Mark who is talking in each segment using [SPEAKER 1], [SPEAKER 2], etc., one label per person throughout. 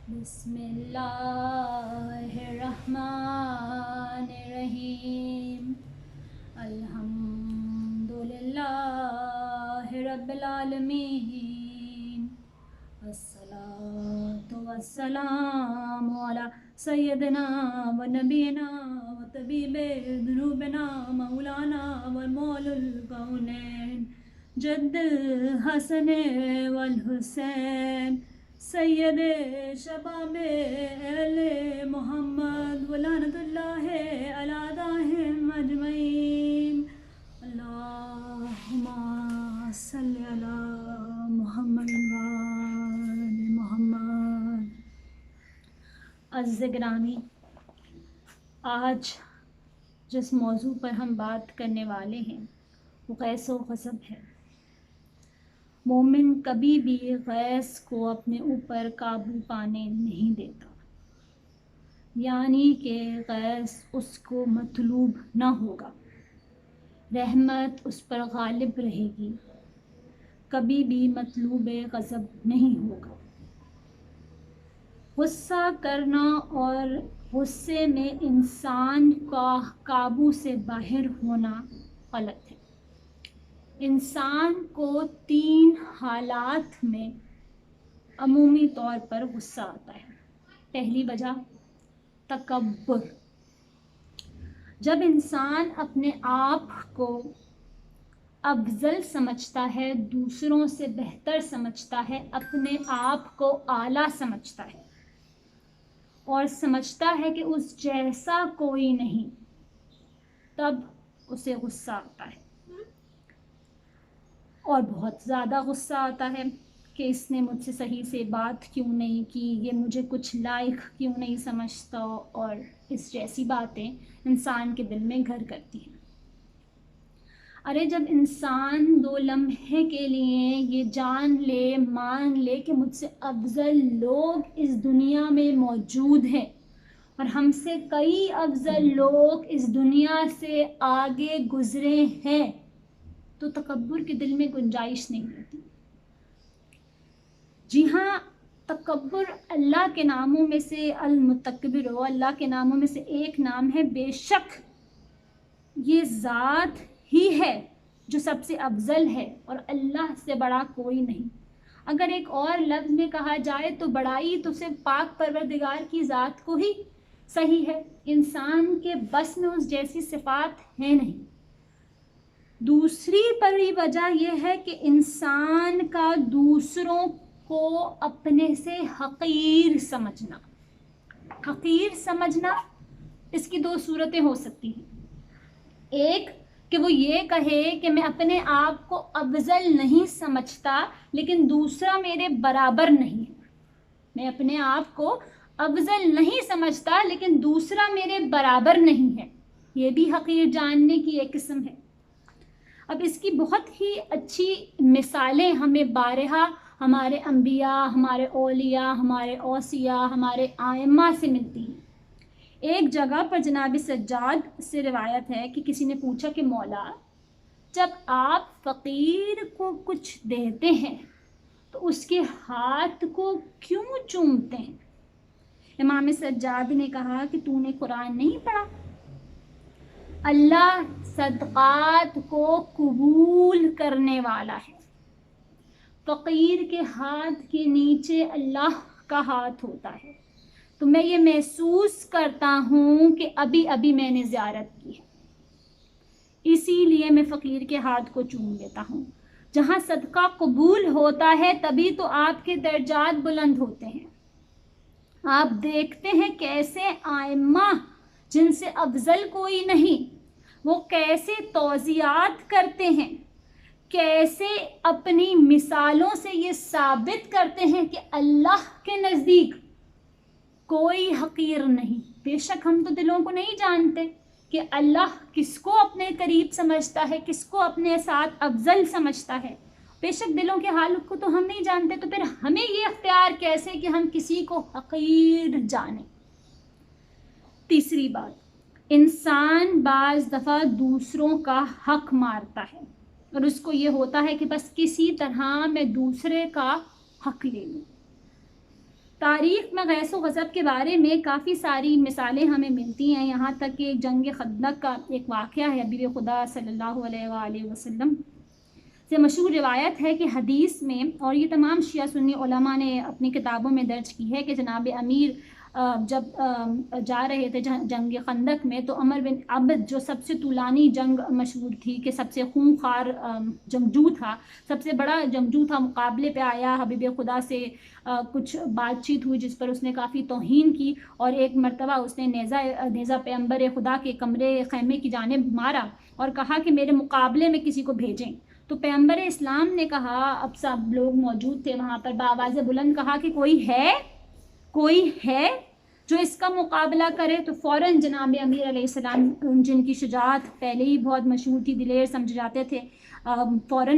[SPEAKER 1] بسم اللہ الرحمن الرحیم الحمد للہ رب العالمین الصلاۃ والسلام علی سیدنا و نبینا و طبیب ذنوبنا مولانا و مولا الکونین جد الحسن والحسین سید شباب اہل محمد ولعنت اللہ علی اعدائہم اجمعین اللہم صلی علی محمد وآل محمد۔ عزیز گرامی، آج جس موضوع پر ہم بات کرنے والے ہیں وہ غیث و غضب ہے۔ مومن کبھی بھی غیث کو اپنے اوپر قابو پانے نہیں دیتا، یعنی کہ غیث اس کو مطلوب نہ ہوگا، رحمت اس پر غالب رہے گی، کبھی بھی مطلوب غضب نہیں ہوگا۔ غصہ کرنا اور غصے میں انسان کا قابو سے باہر ہونا غلط ہے۔ انسان کو 3 حالات میں عمومی طور پر غصہ آتا ہے۔ پہلی وجہ تکبر، جب انسان اپنے آپ کو افضل سمجھتا ہے، دوسروں سے بہتر سمجھتا ہے، اپنے آپ کو اعلیٰ سمجھتا ہے اور سمجھتا ہے کہ اس جیسا کوئی نہیں، تب اسے غصہ آتا ہے اور بہت زیادہ غصہ آتا ہے کہ اس نے مجھ سے صحیح سے بات کیوں نہیں کی، یہ مجھے کچھ لائق کیوں نہیں سمجھتا، اور اس جیسی باتیں انسان کے دل میں گھر کرتی ہیں۔ ارے جب انسان 2 لمحے کے لیے یہ جان لے، مان لے کہ مجھ سے افضل لوگ اس دنیا میں موجود ہیں اور ہم سے کئی افضل لوگ اس دنیا سے آگے گزرے ہیں، تو تکبر کے دل میں گنجائش نہیں ہوتی۔ جی ہاں، تکبر اللہ کے ناموں میں سے المتکبر، اللہ کے ناموں میں سے ایک نام ہے۔ بے شک یہ ذات ہی ہے جو سب سے افضل ہے اور اللہ سے بڑا کوئی نہیں۔ اگر ایک اور لفظ میں کہا جائے تو بڑائی تو صرف پاک پروردگار کی ذات کو ہی صحیح ہے، انسان کے بس میں اس جیسی صفات ہے نہیں۔ دوسری بڑی وجہ یہ ہے کہ انسان کا دوسروں کو اپنے سے حقیر سمجھنا۔ حقیر سمجھنا، اس کی 2 صورتیں ہو سکتی ہیں۔ ایک کہ وہ یہ کہے کہ میں اپنے آپ کو افضل نہیں سمجھتا لیکن دوسرا میرے برابر نہیں ہے۔ میں اپنے آپ کو افضل نہیں سمجھتا لیکن دوسرا میرے برابر نہیں ہے، یہ بھی حقیر جاننے کی ایک قسم ہے۔ اب اس کی بہت ہی اچھی مثالیں ہمیں بارہا ہمارے انبیاء، ہمارے اولیاء، ہمارے اوصیاء، ہمارے ائمہ سے ملتی ہیں۔ ایک جگہ پر جناب سجاد سے روایت ہے کہ کسی نے پوچھا کہ مولا، جب آپ فقیر کو کچھ دیتے ہیں تو اس کے ہاتھ کو کیوں چومتے ہیں؟ امام سجاد نے کہا کہ تو نے قرآن نہیں پڑھا؟ اللہ صدقات کو قبول کرنے والا ہے۔ فقیر کے ہاتھ کے نیچے اللہ کا ہاتھ ہوتا ہے، تو میں یہ محسوس کرتا ہوں کہ ابھی ابھی میں نے زیارت کی ہے، اسی لیے میں فقیر کے ہاتھ کو چوم لیتا ہوں۔ جہاں صدقہ قبول ہوتا ہے تبھی تو آپ کے درجات بلند ہوتے ہیں۔ آپ دیکھتے ہیں کیسے ائمہ جن سے افضل کوئی نہیں، وہ کیسے توضیحات کرتے ہیں، کیسے اپنی مثالوں سے یہ ثابت کرتے ہیں کہ اللہ کے نزدیک کوئی حقیر نہیں۔ بے شک ہم تو دلوں کو نہیں جانتے کہ اللہ کس کو اپنے قریب سمجھتا ہے، کس کو اپنے ساتھ افضل سمجھتا ہے۔ بے شک دلوں کے حال کو تو ہم نہیں جانتے، تو پھر ہمیں یہ اختیار کیسے کہ ہم کسی کو حقیر جانیں۔ تیسری بات، انسان بعض دفعہ دوسروں کا حق مارتا ہے اور اس کو یہ ہوتا ہے کہ بس کسی طرح میں دوسرے کا حق لے لوں۔ تاریخ میں غیث و غضب کے بارے میں کافی ساری مثالیں ہمیں ملتی ہیں، یہاں تک کہ جنگ خندق کا ایک واقعہ ہے حبیب خدا صلی اللہ علیہ وآلہ وسلم سے مشہور روایت ہے کہ حدیث میں، اور یہ تمام شیعہ سنی علماء نے اپنی کتابوں میں درج کی ہے، کہ جناب امیر جب جا رہے تھے جنگ خندق میں، تو عمر بن عبد جو سب سے طولانی جنگ مشہور تھی، کہ سب سے خونخوار جنگجو تھا، سب سے بڑا جنگجو تھا، مقابلے پہ آیا، حبیب خدا سے کچھ بات چیت ہوئی جس پر اس نے کافی توہین کی، اور ایک مرتبہ اس نے نیزہ پیغمبر خدا کے کمرے خیمے کی جانب مارا اور کہا کہ میرے مقابلے میں کسی کو بھیجیں۔ تو پیغمبر اسلام نے کہا، اب سب لوگ موجود تھے وہاں پر، بآواز بلند کہا کہ کوئی ہے جو اس کا مقابلہ کرے؟ تو فوراً جناب امیر علیہ السلام، جن کی شجاعت پہلے ہی بہت مشہور تھی، دلیر سمجھے جاتے تھے، فوراً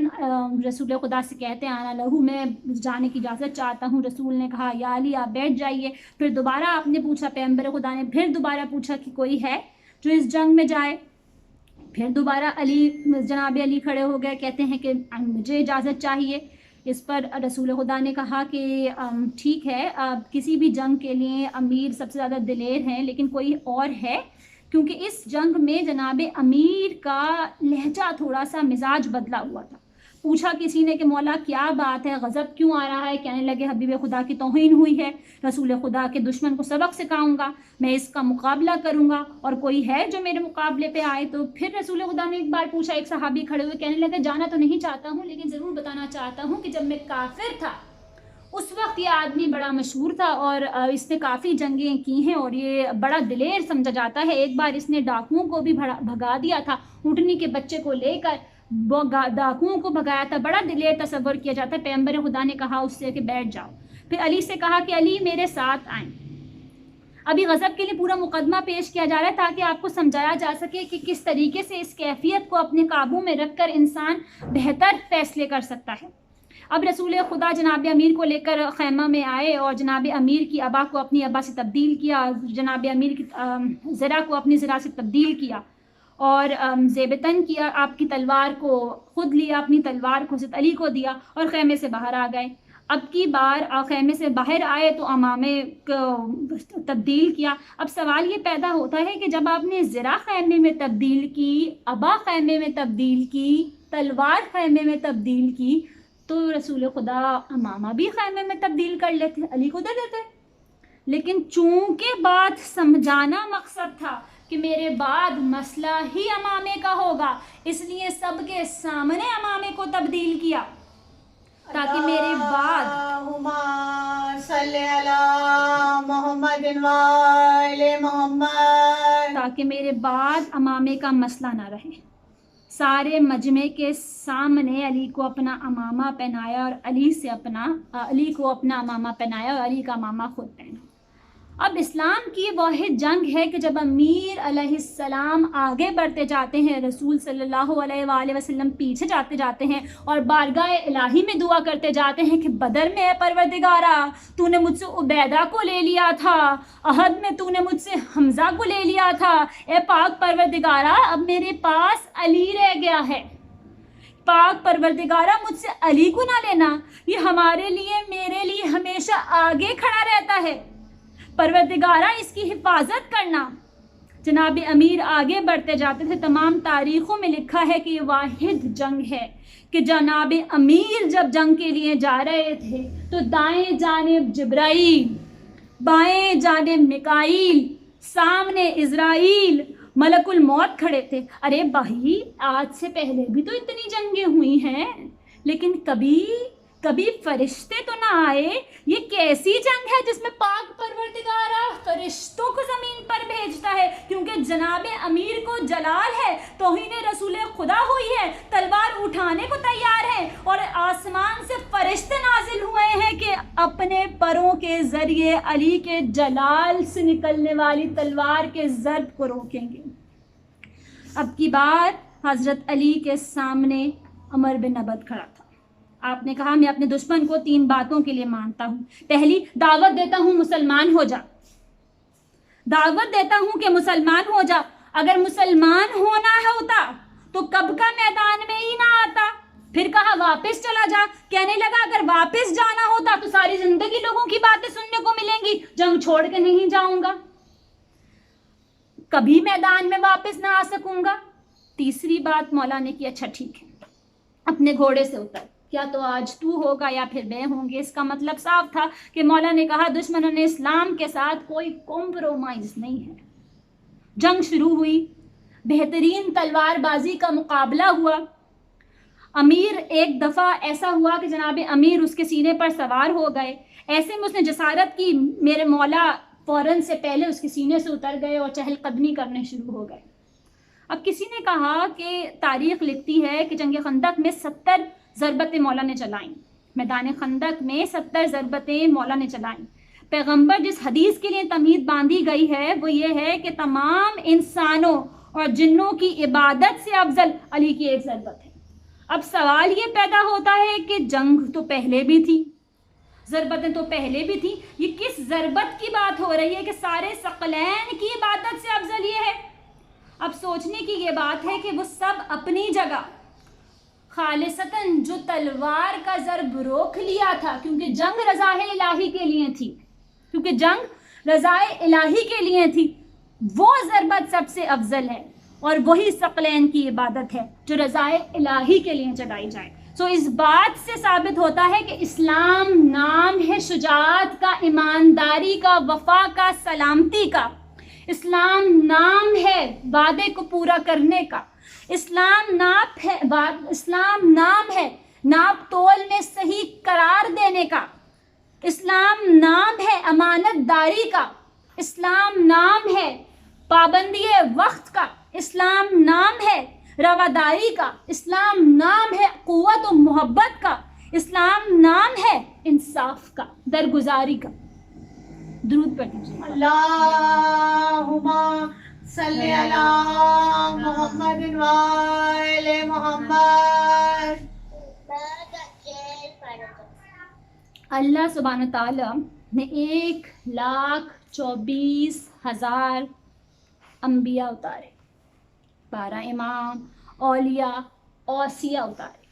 [SPEAKER 1] رسول خدا سے کہتے ہیں آنا لہو، میں جانے کی اجازت چاہتا ہوں۔ رسول نے کہا یا علی آپ بیٹھ جائیے۔ پھر دوبارہ آپ نے پوچھا، پیغمبر خدا نے پھر دوبارہ پوچھا کہ کوئی ہے جو اس جنگ میں جائے؟ پھر دوبارہ جناب علی کھڑے ہو گئے، کہتے ہیں کہ مجھے اجازت چاہیے۔ اس پر رسول خدا نے کہا کہ ٹھیک ہے، کسی بھی جنگ کے لیے امیر سب سے زیادہ دلیر ہیں، لیکن کوئی اور ہے؟ کیونکہ اس جنگ میں جناب امیر کا لہجہ تھوڑا سا مزاج بدلا ہوا تھا۔ پوچھا کسی نے کہ مولا کیا بات ہے، غضب کیوں آ رہا ہے؟ کہنے لگے حبیب خدا کی توہین ہوئی ہے، رسول خدا کے دشمن کو سبق سکھاؤں گا، میں اس کا مقابلہ کروں گا، اور کوئی ہے جو میرے مقابلے پہ آئے؟ تو پھر رسول خدا نے ایک بار پوچھا، ایک صحابی کھڑے ہوئے کہنے لگے جانا تو نہیں چاہتا ہوں، لیکن ضرور بتانا چاہتا ہوں کہ جب میں کافر تھا اس وقت یہ آدمی بڑا مشہور تھا، اور اس نے کافی جنگیں کی ہیں، اور یہ بڑا دلیر سمجھا جاتا ہے۔ ایک بار اس نے ڈاکوؤں کو بھی بھگا دیا تھا، اونٹنی کے بچے کو لے کر ڈاکوؤں کو بھگایا تھا، بڑا دلیر تصور کیا جاتا ہے۔ پیغمبر خدا نے کہا اس سے کہ بیٹھ جاؤ۔ پھر علی سے کہا کہ علی میرے ساتھ آئیں۔ ابھی غضب کے لیے پورا مقدمہ پیش کیا جا رہا ہے تاکہ آپ کو سمجھایا جا سکے کہ کس طریقے سے اس کیفیت کو اپنے قابو میں رکھ کر انسان بہتر فیصلے کر سکتا ہے۔ اب رسول خدا جناب امیر کو لے کر خیمہ میں آئے، اور جناب امیر کی ابا کو اپنی ابا سے تبدیل کیا، جناب امیر کی زرہ کو اپنی زرہ سے تبدیل کیا، اور زیبتن کیا، آپ کی تلوار کو خود لیا، اپنی تلوار کو حضرت علی کو دیا، اور خیمے سے باہر آ گئے۔ اب کی بار خیمے سے باہر آئے تو امامے کو تبدیل کیا۔ اب سوال یہ پیدا ہوتا ہے کہ جب آپ نے زرہ خیمے میں تبدیل کی، ابا خیمے میں تبدیل کی، تلوار خیمے میں تبدیل کی، تو رسول خدا امامہ بھی خیمے میں تبدیل کر لیتے، علی کو دے دیتے۔ لیکن چونکہ بات سمجھانا مقصد تھا کہ میرے بعد مسئلہ ہی امامے کا ہوگا، اس لیے سب کے سامنے امامے کو تبدیل کیا، تاکہ میرے بعد
[SPEAKER 2] اللہم صلی علی محمد وآل محمد،
[SPEAKER 1] تاکہ میرے بعد امامے کا مسئلہ نہ رہے۔ سارے مجمع کے سامنے علی کو اپنا امامہ پہنایا، اور علی کو اپنا امامہ پہنایا، اور علی کا امامہ خود پہنا۔ اب اسلام کی واحد جنگ ہے کہ جب امیر علیہ السلام آگے بڑھتے جاتے ہیں، رسول صلی اللہ علیہ وآلہ وسلم پیچھے جاتے ہیں، اور بارگاہ الہی میں دعا کرتے جاتے ہیں کہ بدر میں اے پروردگارا تو نے مجھ سے عبیدہ کو لے لیا تھا، احد میں تو نے مجھ سے حمزہ کو لے لیا تھا، اے پاک پروردگارا اب میرے پاس علی رہ گیا ہے، پاک پروردگارا مجھ سے علی کو نہ لینا، یہ ہمارے لیے میرے لیے ہمیشہ آگے کھڑا رہتا ہے، پروردگارہ اس کی حفاظت کرنا۔ جناب امیر آگے بڑھتے جاتے تھے۔ تمام تاریخوں میں لکھا ہے کہ یہ واحد جنگ ہے کہ جناب امیر جب جنگ کے لیے جا رہے تھے تو دائیں جانب جبرائیل، بائیں جانب میکائیل، سامنے عزرائیل، ملک الموت کھڑے تھے۔ ارے بھائی آج سے پہلے بھی تو اتنی جنگیں ہوئی ہیں، لیکن کبھی فرشتے تو نہ آئے۔ یہ کیسی جنگ ہے جس میں پاک پروردگارہ فرشتوں کو زمین پر بھیجتا ہے؟ کیونکہ جناب امیر کو جلال ہے، توہین رسول خدا ہوئی ہے، تلوار اٹھانے کو تیار ہے، اور آسمان سے فرشتے نازل ہوئے ہیں کہ اپنے پروں کے ذریعے علی کے جلال سے نکلنے والی تلوار کے ضرب کو روکیں گے۔ اب کی بار حضرت علی کے سامنے عمر بن عبد کھڑا تھا۔ آپ نے کہا میں اپنے دشمن کو 3 باتوں کے لیے مانتا ہوں۔ پہلی، دعوت دیتا ہوں مسلمان ہو جا، دعوت دیتا ہوں کہ مسلمان ہو جا۔ اگر مسلمان ہونا ہوتا تو کب کا میدان میں ہی نہ آتا، پھر کہا واپس چلا جا. کہنے لگا اگر واپس جانا ہوتا تو ساری زندگی لوگوں کی باتیں سننے کو ملیں گی, جنگ چھوڑ کے نہیں جاؤں گا, کبھی میدان میں واپس نہ آ سکوں گا. تیسری بات مولا نے کی, اچھا ٹھیک ہے اپنے گھوڑے سے اتر, یا تو آج تو ہوگا یا پھر میں ہوں گے. اس کا مطلب صاف تھا کہ مولا نے کہا دشمنوں نے اسلام کے ساتھ کوئی کمپرومائز نہیں ہے. جنگ شروع ہوئی, بہترین تلوار بازی کا مقابلہ ہوا. امیر ایک دفعہ ایسا ہوا کہ جناب امیر اس کے سینے پر سوار ہو گئے. ایسے میں اس نے جسارت کی, میرے مولا فوراً سے پہلے اس کے سینے سے اتر گئے اور چہل قدمی کرنے شروع ہو گئے. اب کسی نے کہا کہ تاریخ لکھتی ہے کہ جنگ خندق میں 70 ضربتیں مولا نے چلائیں, میدان خندق میں 70 ضربتیں مولا نے چلائیں. پیغمبر جس حدیث کے لیے تمہید باندھی گئی ہے وہ یہ ہے کہ تمام انسانوں اور جنوں کی عبادت سے افضل علی کی ایک ضربت ہے. اب سوال یہ پیدا ہوتا ہے کہ جنگ تو پہلے بھی تھی, ضربتیں تو پہلے بھی تھیں, یہ کس ضربت کی بات ہو رہی ہے کہ سارے ثقلین کی عبادت سے افضل یہ ہے؟ اب سوچنے کی یہ بات ہے کہ وہ سب اپنی جگہ خالصتاً جو تلوار کا ضرب روک لیا تھا, کیونکہ جنگ رضائے الہی کے لیے تھی, کیونکہ جنگ رضائے الہی کے لیے تھی, وہ ضربت سب سے افضل ہے اور وہی ثقلین کی عبادت ہے جو رضائے الہی کے لیے چلائی جائے. سو اس بات سے ثابت ہوتا ہے کہ اسلام نام ہے شجاعت کا, ایمانداری کا, وفا کا, سلامتی کا. اسلام نام ہے وعدے کو پورا کرنے کا. اسلام نام ہے ناپ تول میں صحیح قرار دینے کا. اسلام نام ہے امانت داری کا. اسلام نام ہے پابندی وقت کا. اسلام نام ہے رواداری کا. اسلام نام ہے قوت و محبت کا. اسلام نام ہے انصاف کا, درگزاری کا. درود پڑھ دیجیے.
[SPEAKER 2] اللہم صلی علی محمد وآل محمد.
[SPEAKER 1] اللہ سبحانہ تعالیٰ نے 1,24,000 انبیاء اتارے, 12 امام, اولیاء, اوصیاء اتارے,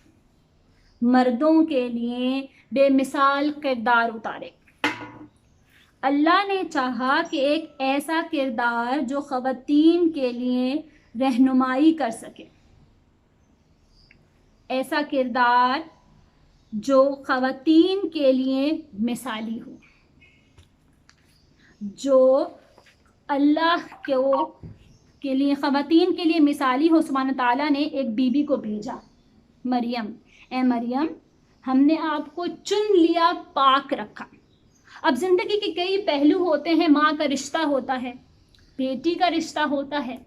[SPEAKER 1] مردوں کے لیے بے مثال کردار اتارے. اللہ نے چاہا کہ ایک ایسا کردار جو خواتین کے لیے رہنمائی کر سکے, ایسا کردار جو خواتین کے لیے مثالی ہو, جو اللہ کے لیے خواتین کے لیے مثالی ہو. سبحانہ تعالیٰ نے ایک بیوی کو بھیجا, مریم. اے مریم, ہم نے آپ کو چن لیا, پاک رکھا. اب زندگی کے کئی پہلو ہوتے ہیں. ماں کا رشتہ ہوتا ہے, بیٹی کا رشتہ ہوتا ہے,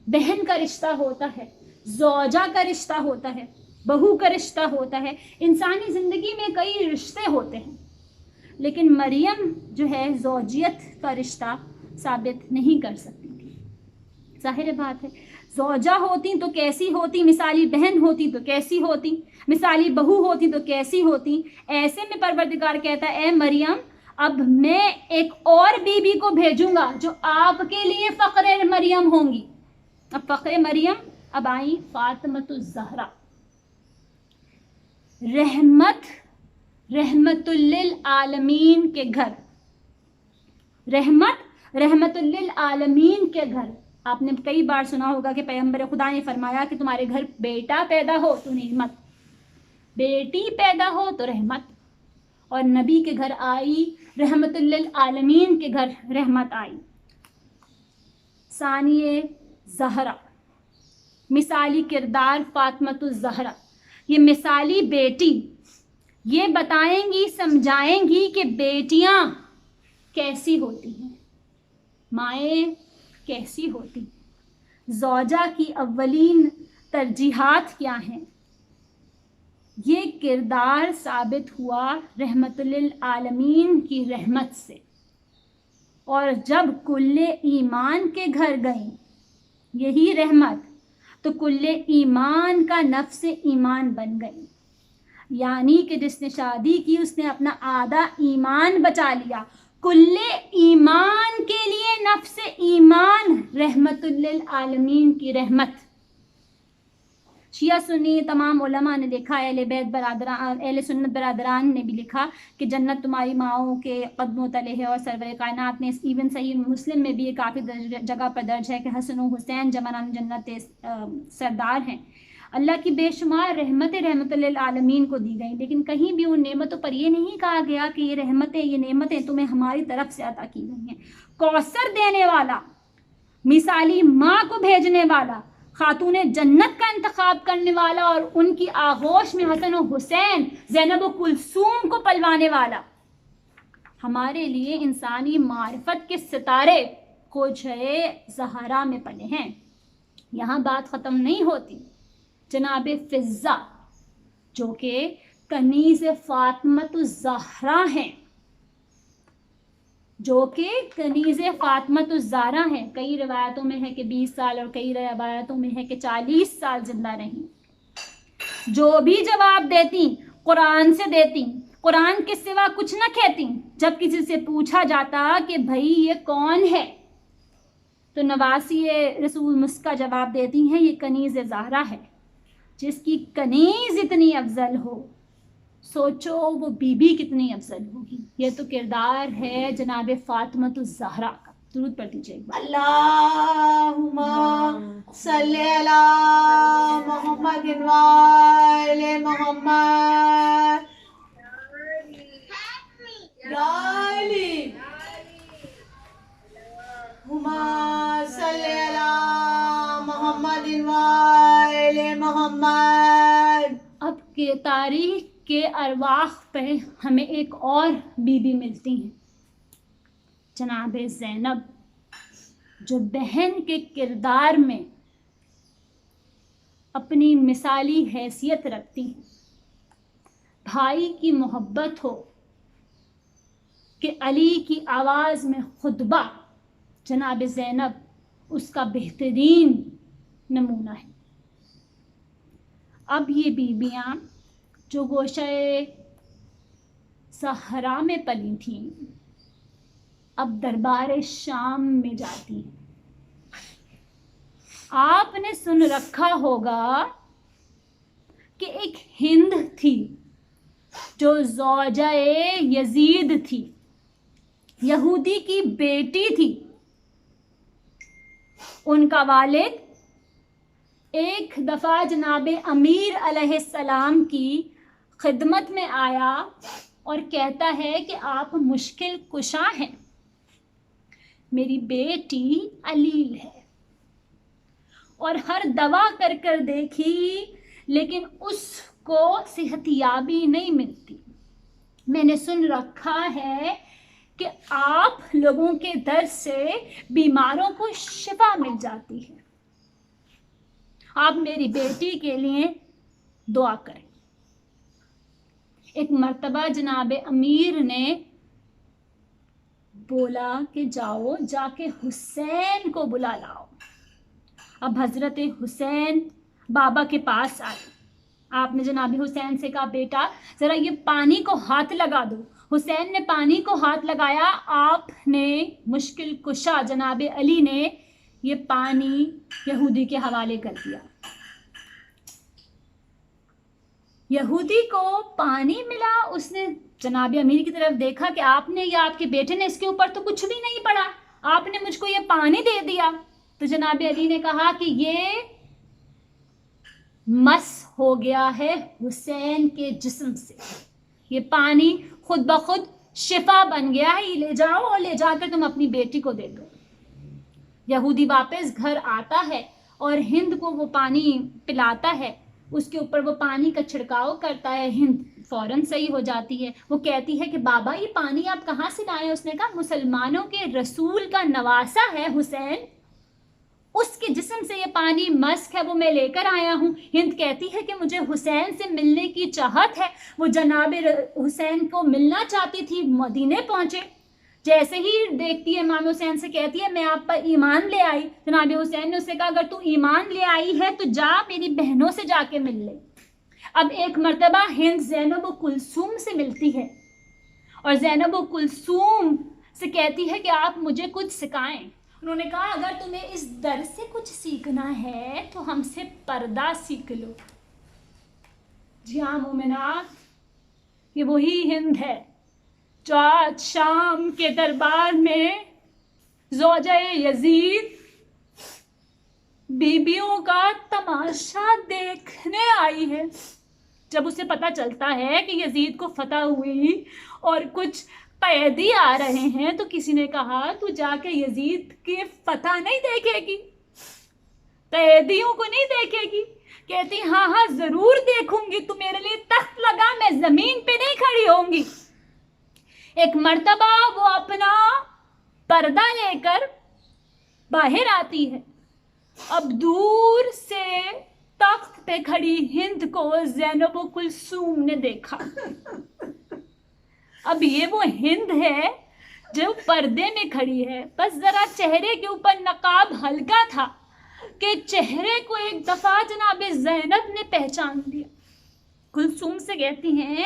[SPEAKER 1] بہن کا رشتہ ہوتا ہے, زوجہ کا رشتہ ہوتا ہے, بہو کا رشتہ ہوتا ہے. انسانی زندگی میں کئی رشتے ہوتے ہیں, لیکن مریم جو ہے زوجیت کا رشتہ ثابت نہیں کر سکتی تھی. ظاہر بات ہے, زوجہ ہوتی تو کیسی ہوتی, مثالی بہن ہوتی تو کیسی ہوتی, مثالی بہو ہوتی تو کیسی ہوتی. ایسے میں پروردگار کہتا ہے اے مریم, اب میں ایک اور بیوی کو بھیجوں گا جو آپ کے لیے فخر مریم ہوں گی. اب فخر مریم اب آئی فاطمۃ الزہرا, رحمت للعالمین کے گھر, رحمت للعالمین کے گھر. آپ نے کئی بار سنا ہوگا کہ پیغمبر خدا نے فرمایا کہ تمہارے گھر بیٹا پیدا ہو تو نعمت, بیٹی پیدا ہو تو رحمت. اور نبی کے گھر آئی رحمت للعالمین کے گھر رحمت آئی. ثانیہ زہرا, مثالی کردار فاطمۃ الزہرا. یہ مثالی بیٹی یہ بتائیں گی, سمجھائیں گی کہ بیٹیاں کیسی ہوتی ہیں, مائیں کیسی ہوتی ہیں, زوجہ کی اولین ترجیحات کیا ہیں. یہ کردار ثابت ہوا رحمت للعالمین کی رحمت سے. اور جب کل ایمان کے گھر گئیں یہی رحمت, تو کل ایمان کا نفس ایمان بن گئی. یعنی کہ جس نے شادی کی اس نے اپنا آدھا ایمان بچا لیا. کل ایمان کے لیے نفس ایمان رحمت للعالمین کی رحمت. شیعہ سنی تمام علماء نے لکھا، اہل بیت برادران، اہل سنت برادران نے بھی لکھا کہ جنت تمہاری ماؤں کے قدموں تلے ہے، اور سرور کائنات نے ایون صحیح مسلم میں بھی یہ کافی جگہ پر درج ہے کہ حسن و حسین جمران جنت سردار ہیں۔ اللہ کی بے شمار رحمتیں رحمت للعالمین کو دی گئیں، لیکن کہیں بھی ان نعمتوں پر یہ نہیں کہا گیا کہ یہ رحمتیں، یہ نعمتیں تمہیں ہماری طرف سے عطا کی گئی ہیں۔ کوثر دینے والا، مثالی ماں کو بھیجنے والا، خاتون جنت کا انتخاب کرنے والا، اور ان کی آغوش میں حسن و حسین، زینب و کلثوم کو پلوانے والا، ہمارے لیے انسانی معرفت کے ستارے کوچہ زہرا میں پلے ہیں۔ یہاں بات ختم نہیں ہوتی۔ جناب فضہ جو کہ کنیز فاطمۃ الزہرا ہیں، جو کہ کنیز فاطمۃ الزہرا ہیں، کئی روایتوں میں ہے کہ 20 سال اور کئی روایتوں میں ہے کہ 40 سال زندہ رہیں، جو بھی جواب دیتی قرآن سے دیتی، قرآن کے سوا کچھ نہ کہتی۔ جب کسی سے پوچھا جاتا کہ بھائی یہ کون ہے تو نواسی رسول مسکا جواب دیتی ہیں یہ کنیز زہرا ہے۔ جس کی کنیز اتنی افضل ہو، سوچو وہ بی بی کتنی افضل ہوگی۔ یہ تو کردار ہے جناب فاطمۃ الزہرا کا۔ درود پڑھ دیجیے ایک بار۔
[SPEAKER 2] اللہم صلی علی محمد وآل محمد۔ یا علی اللہم صلی علی محمد وآل محمد۔
[SPEAKER 1] اب کے تاریخ کے ارواح پہ ہمیں ایک اور بی بی ملتی ہیں، جناب زینب، جو بہن کے کردار میں اپنی مثالی حیثیت رکھتی ہیں۔ بھائی کی محبت ہو کہ علی کی آواز میں خطبہ، جناب زینب اس کا بہترین نمونہ ہے۔ اب یہ بیویاں جو گوشہ صحرا میں پلی تھیں، اب دربار شام میں جاتی ہیں۔ آپ نے سن رکھا ہوگا کہ ایک ہند تھی جو زوجہ یزید تھی، یہودی کی بیٹی تھی۔ ان کا والد ایک دفعہ جناب امیر علیہ السلام کی خدمت میں آیا اور کہتا ہے کہ آپ مشکل کشا ہیں، میری بیٹی علیل ہے، اور ہر دوا کر کر دیکھی لیکن اس کو صحت یابی نہیں ملتی۔ میں نے سن رکھا ہے کہ آپ لوگوں کے در سے بیماروں کو شفا مل جاتی ہے، آپ میری بیٹی کے لیے دعا کریں۔ ایک مرتبہ جناب امیر نے بولا کہ جاؤ جا کے حسین کو بلا لاؤ۔ اب حضرت حسین بابا کے پاس آئے۔ آپ نے جناب حسین سے کہا بیٹا ذرا یہ پانی کو ہاتھ لگا دو۔ حسین نے پانی کو ہاتھ لگایا، آپ نے مشکل کشا جناب علی نے یہ پانی یہودی کے حوالے کر دیا۔ یہودی کو پانی ملا، اس نے جناب امیر کی طرف دیکھا کہ آپ نے یا آپ کے بیٹے نے اس کے اوپر تو کچھ بھی نہیں پڑا، آپ نے مجھ کو یہ پانی دے دیا۔ تو جناب علی نے کہا کہ یہ مس ہو گیا ہے حسین کے جسم سے، یہ پانی خود بخود شفا بن گیا ہے، یہ لے جاؤ اور لے جا کر تم اپنی بیٹی کو دے دو۔ یہودی واپس گھر آتا ہے اور ہند کو وہ پانی پلاتا ہے، اس کے اوپر وہ پانی کا چھڑکاؤ کرتا ہے، ہند فوراً صحیح ہو جاتی ہے۔ وہ کہتی ہے کہ بابا یہ پانی آپ کہاں سے لائے؟ اس نے کہا مسلمانوں کے رسول کا نواسا ہے حسین، اس کے جسم سے یہ پانی مسک ہے، وہ میں لے کر آیا ہوں۔ ہند کہتی ہے کہ مجھے حسین سے ملنے کی چاہت ہے، وہ جناب حسین کو ملنا چاہتی تھی، مدینے پہنچے، جیسے ہی دیکھتی ہے امام حسین سے کہتی ہے میں آپ پر ایمان لے آئی۔ جناب حسین نے اسے کہا اگر تو ایمان لے آئی ہے تو جا میری بہنوں سے جا کے مل لے۔ اب ایک مرتبہ ہند زینب و کلثوم سے ملتی ہے اور زینب و کلثوم سے کہتی ہے کہ آپ مجھے کچھ سکھائیں۔ انہوں نے کہا اگر تمہیں اس در سے کچھ سیکھنا ہے تو ہم سے پردہ سیکھ لو۔ جی ہاں مومنات، یہ وہی ہند ہے جو آج شام کے دربار میں زوجہ یزید بیبیوں کا تماشا دیکھنے آئی ہے۔ جب اسے پتہ چلتا ہے کہ یزید کو فتح ہوئی اور کچھ قیدی آ رہے ہیں تو کسی نے کہا تو جا کے یزید کی فتح نہیں دیکھے گی، قیدیوں کو نہیں دیکھے گی؟ کہتی ہاں ہاں ضرور دیکھوں گی، تو میرے لیے تخت لگا، میں زمین پہ نہیں کھڑی ہوں گی۔ ایک مرتبہ وہ اپنا پردہ لے کر باہر آتی ہے، اب دور سے تخت پہ کھڑی ہند کو زینب و کلثوم نے دیکھا۔ اب یہ وہ ہند ہے جو پردے میں کھڑی ہے، بس ذرا چہرے کے اوپر نقاب ہلکا تھا کہ چہرے کو ایک دفعہ جناب زینب نے پہچان لیا۔ کلثوم سے کہتی ہیں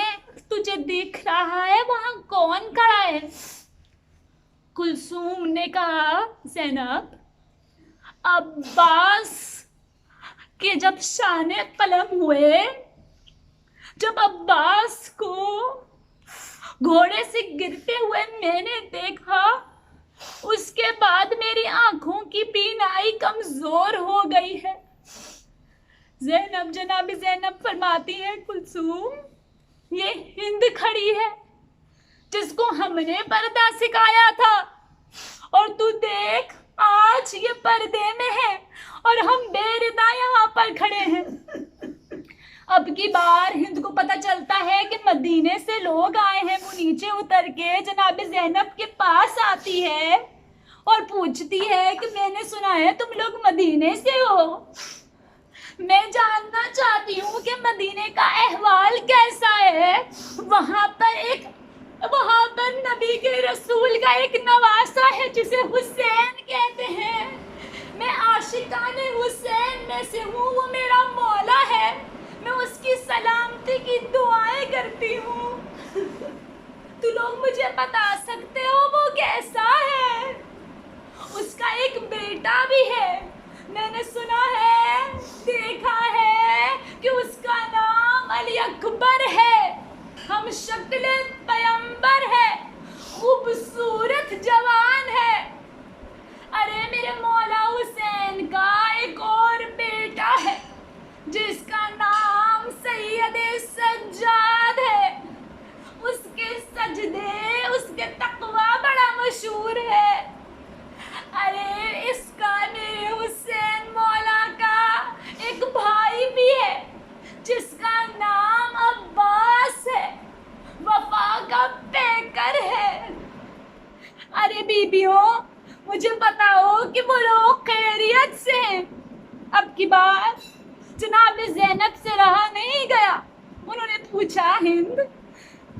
[SPEAKER 1] تجھے دیکھ رہا ہے وہاں کون کھڑا ہے؟ کلثوم نے کہا زینب عباس کہ جب شان قلم ہوئے، جب عباس کو گھوڑے سے گرتے ہوئے میں نے دیکھا، اس کے بعد میری آنکھوں کی بینائی کمزور ہو گئی ہے۔ جناب زینب فرماتی ہے کلثوم یہ ہند کھڑی ہے جس کو ہم نے پردہ سکھایا تھا، اور تو دیکھ آج یہ پردے میں ہے اور ہم بے ردا یہاں پر کھڑے ہیں۔ اب کی بار ہند کو پتہ چلتا ہے کہ مدینے سے لوگ آئے ہیں، وہ نیچے اتر کے جناب زینب کے پاس آتی ہے اور پوچھتی ہے کہ میں نے سنا ہے تم لوگ مدینے سے ہو، میں جاننا چاہتی ہوں کہ مدینے کا احوال کیسا ہے۔ وہاں پر نبی کے رسول کا ایک نواسہ ہے جسے حسین کہتے ہیں، میں عاشقان حسین میں سے ہوں، وہ میرا مولا ہے، میں اس کی سلامتی کی دعائیں کرتی ہوں۔ تو لوگ مجھے بتا سکتے ہو وہ کیسا ہے؟ اس کا ایک بیٹا بھی ہے، میں نے سنا ہے، دیکھا ہے کہ اس کا نام علی اکبر ہے، ہم شکل پیمبر ہے، خوبصورت جوان ہے۔ ارے میرے مولا حسین کا ایک اور بیٹا ہے جس کا نام سید سجاد ہے، اس کے سجدے، اس کے تقوی بڑا مشہور ہے۔ ارے اس کا میرے حسین مولا کا ایک بھائی بھی ہے جس کا نام عباس ہے، وفا کا پیکر ہے۔ ارے بیبیوں مجھے بتاؤ کہ وہ لوگ خیریت سے ہیں؟ اب کی بات جناب زینب سے رہا نہیں گیا، انہوں نے پوچھا ہند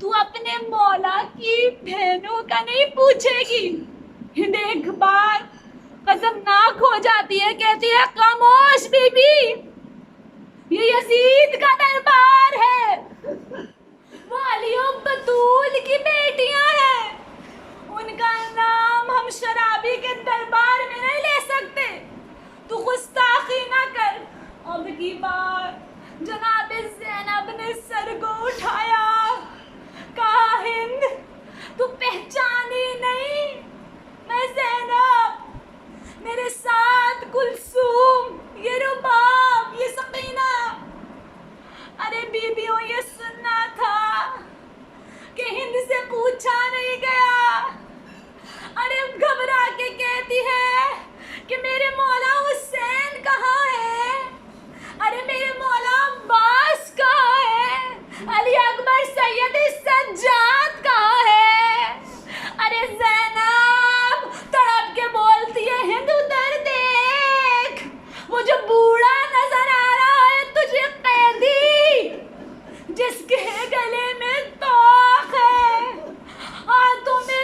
[SPEAKER 1] تو اپنے مولا کی بہنوں کا نہیں پوچھے گی؟ ہند ایک بار غضبناک ہو جاتی ہے، کہتی ہے خاموش بی بی، یہ یزید کا دربار ہے، وہ علی و بطول کی بیٹیاں ہیں، ان کا نام ہم شرابی کے دربار میں نہیں لے سکتے، تو گستاخی نہ کر۔ اب کی بار جناب زینب نے سر کو اٹھایا، کہا ہند تو پہچانی نہیں، میں زینب، میرے ساتھ کلثوم، یہ رباب، یہ سقینہ۔ ارے بیبیوں یہ سننا تھا کہ ہند سے پوچھا نہیں گیا۔ ارے گھبرا کے کہتی ہے کہ میرے مولا حسین کہاں ہے؟ ارے میرے مولا عباس کہاں ہے؟ علی اکبر سید سجاد کہاں ہے؟ ارے زینب تڑپ کے بولتی ہے ہند ادھر دیکھ، وہ جو بوڑھا نظر آ رہا ہے تجھے قیدی، جس کے گلے میں طوق ہے، ہاتھوں میں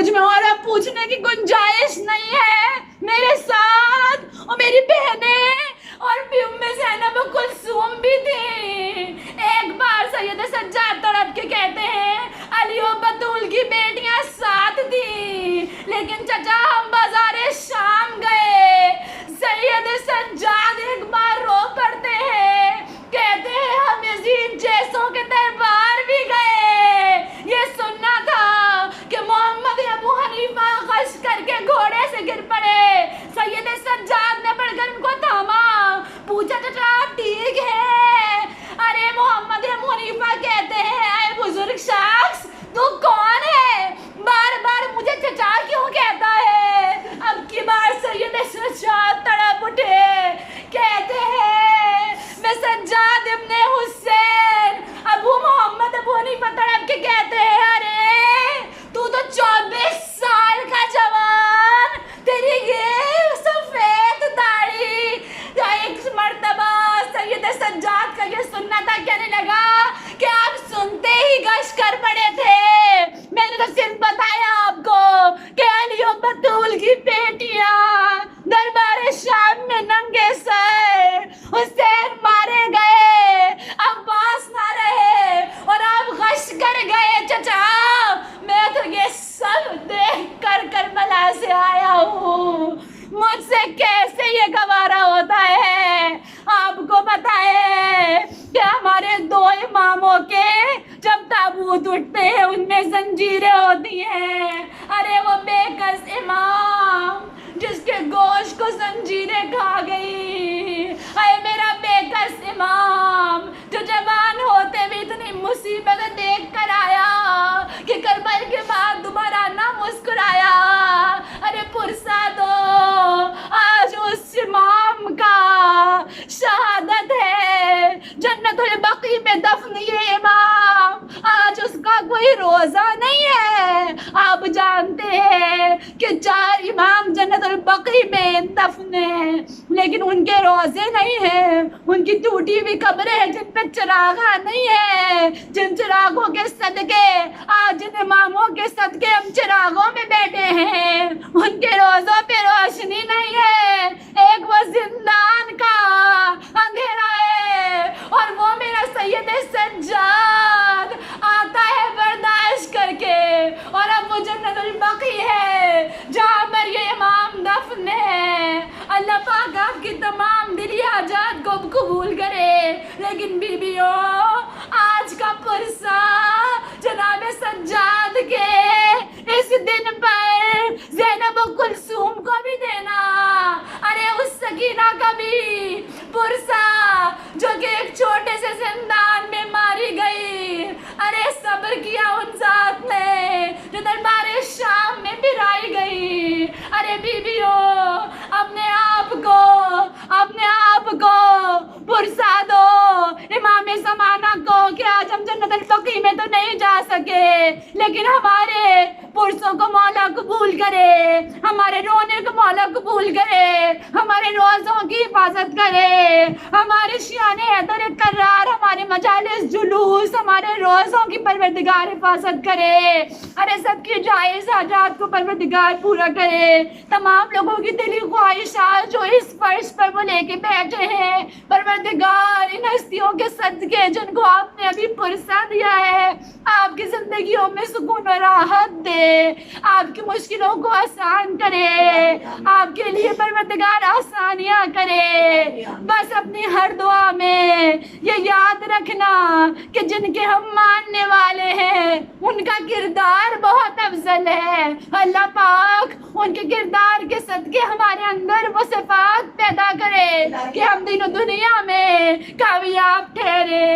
[SPEAKER 1] مجھ میں اور اب پوچھنے کی گنجائش نہیں ہے. میرے ساتھ اور میری بہنیں اور بھی ام زینب و کلثوم بھی تھی. ایک بار سید سجاد تڑپ کے کہتے ہیں علی و بطول کی بیٹیاں ساتھ تھی، لیکن چچا ہم بازار شام گئے. سید سجاد ایک بار رو پڑتے ہیں، کہتے ہیں ہم یزید جیسوں کے دربار بھی گئے. یہ سننا تھا کہ محمد ابو حنیفہ غش کر کے گھوڑے سے گر پڑے. سید سجاد نے بڑھ کر ان کو تھاما، پوچھا چچا آپ ٹھیک ہے؟ ارے محمد ابو حنیفہ کہتے ہیں اے بزرگ شخص تو کون ہے؟ بار بار مجھے چچا کیوں کہتا ہے؟ اب کی بار سید سجاد تڑپ اٹھے، کہتے ہیں میں سجاد ابن حسین. ابو محمد ابو حنیفہ تڑپ کے کہتے ہیں ارے تو 24 سال کا جوان، تیری یہ سفید داڑھی. ایک مرتبہ سید سجاد کا یہ سننا تھا، کہنے لگا کہ آپ سنتے ہی گش کر پڑے تھے. میں نے تو صرف بتایا آپ کو کہ علی و بطول کی بیٹیاں دربار شام میں ننگے سر حسین مارے گئے، عباس نہ رہے اور آپ غش کر گئے. چچا میں تو یہ سب دیکھ کر کربلا سے آیا ہوں، مجھ سے کیسے یہ گوارا ہوتا ہے؟ آپ کو پتا ہے کہ ہمارے 2 اماموں کے جب تابوت اٹھتے ہیں ان میں زنجیریں ہوتی ہیں. ارے وہ بے کس امام جس کے گوشت کو زنجیریں کھا گئی، اے میرا بے کس امام جو جوان ہوتے بھی اتنی مصیبت دیکھ کر آیا کہ کربلا کے بعد دوبارہ نہ مسکرایا. ارے پرسا دو، آج اس امام کا شہادت ہے، جنت البقیع میں دفن یہ امام، آج اس کا کوئی روزہ نہیں ہے. آپ جانتے ہیں کہ 4 امام جنت البقیع میں دفن ہیں، لیکن ان کے روزے نہیں ہیں. ان کی ٹوٹی ہوئی قبریں ہیں جن پہ چراغاں نہیں ہے. جن چراغوں کے صدقے آج جن اماموں کے صدقے ہم چراغوں میں بیٹھے ہیں، ان کے روزوں پہ روشنی نہیں ہے. ایک وہ زندان کا اندھیرا ہے اور وہ میرا سید سجاد آتا ہے برداشت کر کے، اور اب وہ جنت البقیع ہے جہاں پر یہ امام دفن ہے. اللہ پاک آپ کی تمام دلی حاجات کو قبول کرے. لیکن بیبیوں، آج کا پرسہ جناب سجاد کے اس دن پر زینب و کلثوم کو بھی دینا. ارے اس سکینہ کا بھی پرسہ جو کہ ایک چھوٹے سے زندان میں ماری گئی. ارے صبر کیا ان ذات نے جو دربار شام میں پھرائی گئی. ارے بیبیوں، اپنے آپ کو پرسا دو امام زمانہ کو کہ آج ہم جنت البقیع میں تو نہیں جا سکے، لیکن ہمارے پرسوں کو مولا قبول کرے، ہمارے رونے کو مولا قبول کرے، ہمارے روزوں کی حفاظت کرے. ہمارے شیان حیدر کرار، ہمارے مجالس جلوس، ہمارے روزوں کی پروردگار حفاظت کرے. ارے سب کی جائز حاجات کو پروردگار پورا کرے. تمام لوگوں کی دلی خواہشات جو اس فرش پر وہ لے کے بیٹھے ہیں، پروردگار ان ہستیوں کے صدقے جن کو آپ نے ابھی پرسہ دیا ہے، آپ کی زندگیوں میں سکون و راحت دے، آپ کی مشکلوں کو آسان کرے، آپ کے لیے پروردگار آسانیاں کرے. بس اپنی ہر دعا میں یہ یاد رکھنا کہ جن کے ہم ماننے والے ہیں ان کا کردار بہت افضل ہے. اللہ پاک ان کے کردار کے صدقے ہمارے اندر وہ صفات پیدا کرے کہ ہم دین و دنیا میں کامیاب ٹھہرے.